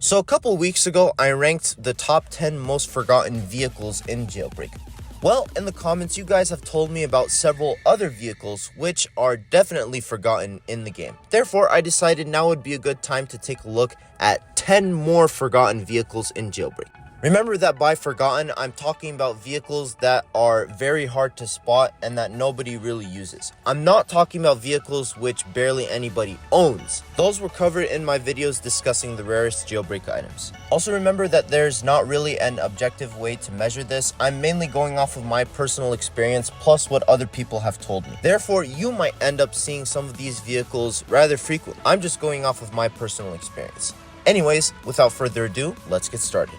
So a couple weeks ago, I ranked the top 10 most forgotten vehicles in Jailbreak. Well, in the comments, you guys have told me about several other vehicles which are definitely forgotten in the game. Therefore, I decided now would be a good time to take a look at 10 more forgotten vehicles in Jailbreak. Remember that by forgotten, I'm talking about vehicles that are very hard to spot and that nobody really uses. I'm not talking about vehicles which barely anybody owns. Those were covered in my videos discussing the rarest jailbreak items. Also remember that there's not really an objective way to measure this. I'm mainly going off of my personal experience plus what other people have told me. Therefore, you might end up seeing some of these vehicles rather frequently. I'm just going off of my personal experience. Anyways, without further ado, let's get started.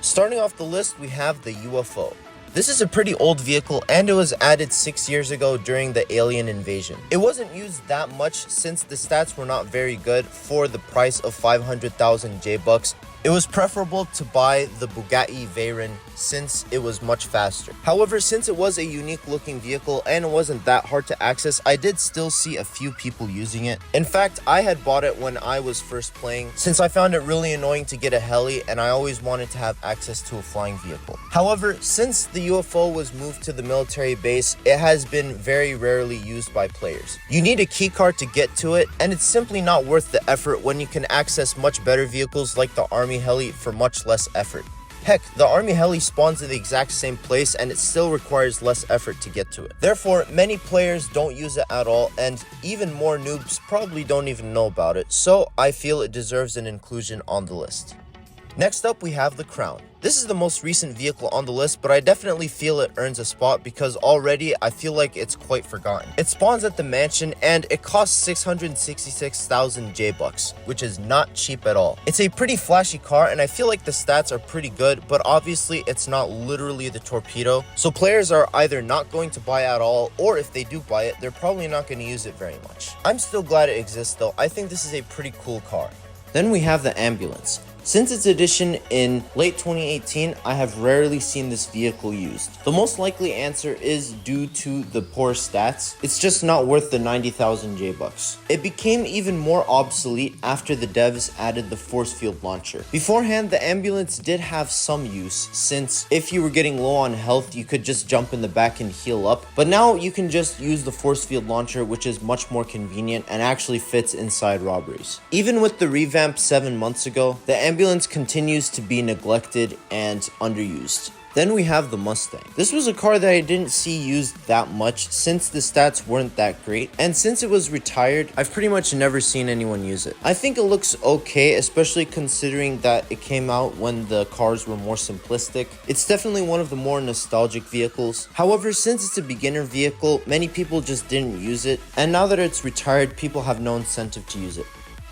Starting off the list, we have the UFO. This is a pretty old vehicle and it was added 6 years ago during the alien invasion. It wasn't used that much since the stats were not very good for the price of 500,000 J-Bucks. It was preferable to buy the Bugatti Veyron since it was much faster. However, since it was a unique looking vehicle and it wasn't that hard to access, I did still see a few people using it. In fact, I had bought it when I was first playing since I found it really annoying to get a heli and I always wanted to have access to a flying vehicle. However, since the UFO was moved to the military base, it has been very rarely used by players. You need a keycard to get to it and it's simply not worth the effort when you can access much better vehicles like the Army heli for much less effort. Heck, the Army heli spawns in the exact same place and it still requires less effort to get to it. Therefore, many players don't use it at all and even more noobs probably don't even know about it, so I feel it deserves an inclusion on the list. Next up, we have the Crown. This is the most recent vehicle on the list, but I definitely feel it earns a spot because already I feel like it's quite forgotten. It spawns at the mansion and it costs 666,000 J-Bucks, which is not cheap at all. It's a pretty flashy car and I feel like the stats are pretty good, but obviously it's not literally the torpedo. So players are either not going to buy at all, or if they do buy it, they're probably not going to use it very much. I'm still glad it exists though. I think this is a pretty cool car. Then we have the ambulance. Since its addition in late 2018, I have rarely seen this vehicle used. The most likely answer is due to the poor stats. It's just not worth the 90,000 J-Bucks. It became even more obsolete after the devs added the force field launcher. Beforehand, the ambulance did have some use, since if you were getting low on health, you could just jump in the back and heal up. But now you can just use the force field launcher, which is much more convenient and actually fits inside robberies. Even with the revamp 7 months ago, the ambulance continues to be neglected and underused. Then we have the Mustang. This was a car that I didn't see used that much since the stats weren't that great, and since it was retired, I've pretty much never seen anyone use it. I think it looks okay, especially considering that it came out when the cars were more simplistic. It's definitely one of the more nostalgic vehicles. However, since it's a beginner vehicle, many people just didn't use it, and now that it's retired, people have no incentive to use it.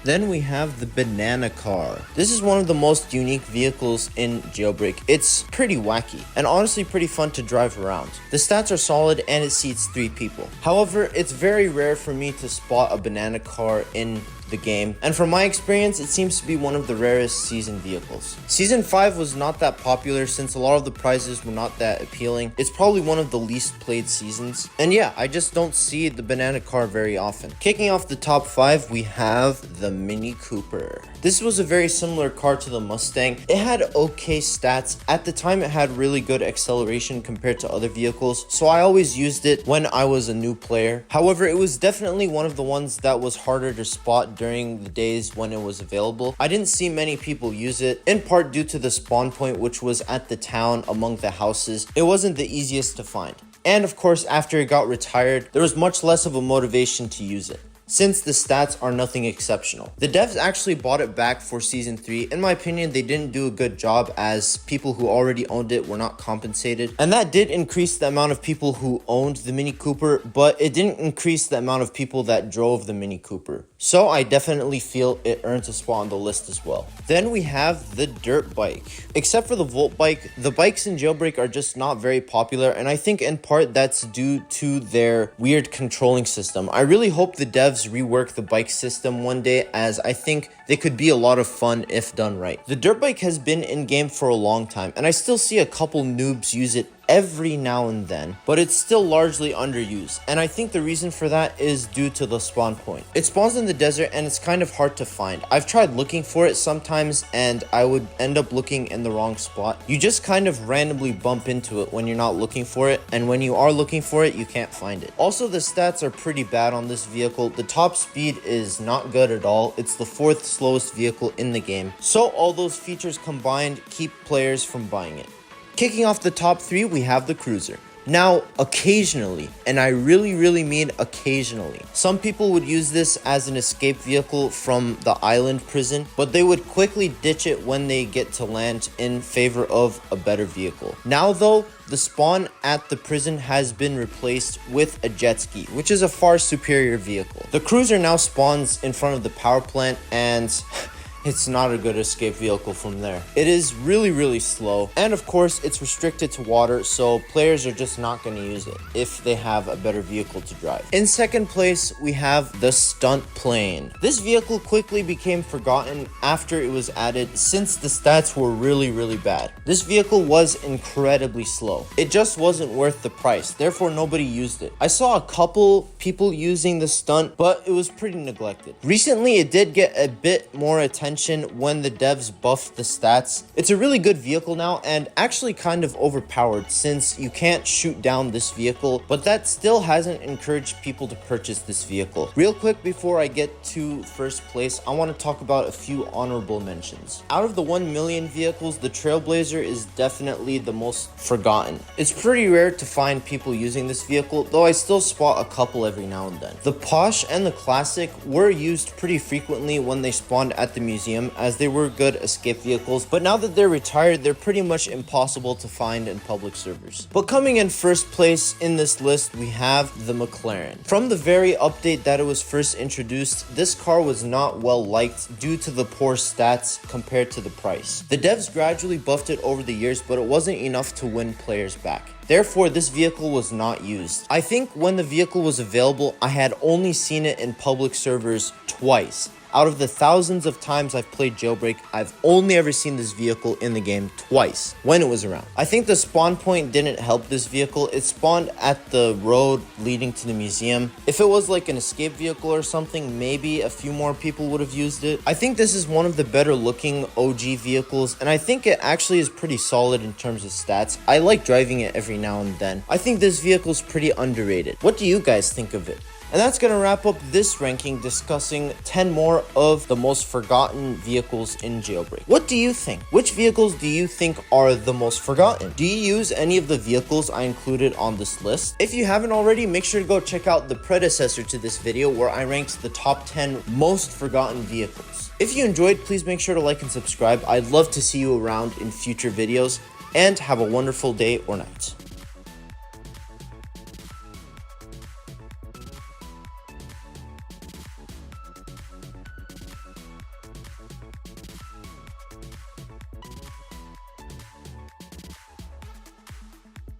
Then we have the banana car. This is one of the most unique vehicles in Jailbreak. It's pretty wacky and honestly pretty fun to drive around. The stats are solid and it seats 3 people. However, it's very rare for me to spot a banana car in the game, and from my experience, it seems to be one of the rarest season vehicles. Season 5 was not that popular since a lot of the prizes were not that appealing. It's probably one of the least played seasons, and yeah, I just don't see the banana car very often. Kicking off the top 5, we have the Mini Cooper. This was a very similar car to the Mustang. It had okay stats. At the time, it had really good acceleration compared to other vehicles, so I always used it when I was a new player. However, it was definitely one of the ones that was harder to spot during the days when it was available. I didn't see many people use it, in part due to the spawn point, which was at the town among the houses. It wasn't the easiest to find. And of course, after it got retired, there was much less of a motivation to use it, since the stats are nothing exceptional. The devs actually bought it back for Season 3. In my opinion, they didn't do a good job as people who already owned it were not compensated. And that did increase the amount of people who owned the Mini Cooper, but it didn't increase the amount of people that drove the Mini Cooper. So I definitely feel it earns a spot on the list as well. Then we have the dirt bike. Except for the Volt bike, the bikes in Jailbreak are just not very popular, and I think in part that's due to their weird controlling system. I really hope the devs rework the bike system one day, as I think they could be a lot of fun if done right. The dirt bike has been in game for a long time, and I still see a couple noobs use it every now and then, but it's still largely underused, and I think the reason for that is due to the spawn point. It spawns in the desert and it's kind of hard to find. I've tried looking for it sometimes and I would end up looking in the wrong spot. You just kind of randomly bump into it when you're not looking for it, and when you are looking for it, you can't find it. Also, the stats are pretty bad on this vehicle. The top speed is not good at all. It's the 4th slowest vehicle in the game, so all those features combined keep players from buying it. Kicking off the top 3, we have the cruiser. Now, occasionally, and I really mean occasionally, some people would use this as an escape vehicle from the island prison, but they would quickly ditch it when they get to land in favor of a better vehicle. Now though, the spawn at the prison has been replaced with a jet ski, which is a far superior vehicle. The cruiser now spawns in front of the power plant, and it's not a good escape vehicle from there. It is really slow, and of course it's restricted to water, so players are just not going to use it if they have a better vehicle to drive. In second place, we have the stunt plane. This vehicle quickly became forgotten after it was added, since the stats were really bad. This vehicle was incredibly slow. It just wasn't worth the price, therefore nobody used it. I saw a couple people using the stunt, but it was pretty neglected. Recently it did get a bit more attention when the devs buffed the stats. It's a really good vehicle now, and actually kind of overpowered since you can't shoot down this vehicle, but that still hasn't encouraged people to purchase this vehicle. Real quick before I get to first place, I want to talk about a few honorable mentions. Out of the 1 million vehicles, the Trailblazer is definitely the most forgotten. It's pretty rare to find people using this vehicle, though I still spot a couple every now and then. The Posh and the Classic were used pretty frequently when they spawned at the museum, as they were good escape vehicles, but now that they're retired, they're pretty much impossible to find in public servers. But coming in first place in this list, we have the McLaren. From the very update that it was first introduced, this car was not well liked due to the poor stats compared to the price. The devs gradually buffed it over the years, but it wasn't enough to win players back. Therefore, this vehicle was not used. I think when the vehicle was available, I had only seen it in public servers twice. Out of the thousands of times I've played Jailbreak, I've only ever seen this vehicle in the game twice, when it was around. I think the spawn point didn't help this vehicle. It spawned at the road leading to the museum. If it was like an escape vehicle or something, maybe a few more people would have used it. I think this is one of the better looking OG vehicles, and I think it actually is pretty solid in terms of stats. I like driving it every now and then. I think this vehicle is pretty underrated. What do you guys think of it? And that's going to wrap up this ranking, discussing 10 more of the most forgotten vehicles in Jailbreak. What do you think? Which vehicles do you think are the most forgotten? Do you use any of the vehicles I included on this list? If you haven't already, make sure to go check out the predecessor to this video where I ranked the top 10 most forgotten vehicles. If you enjoyed, please make sure to like and subscribe. I'd love to see you around in future videos, and have a wonderful day or night.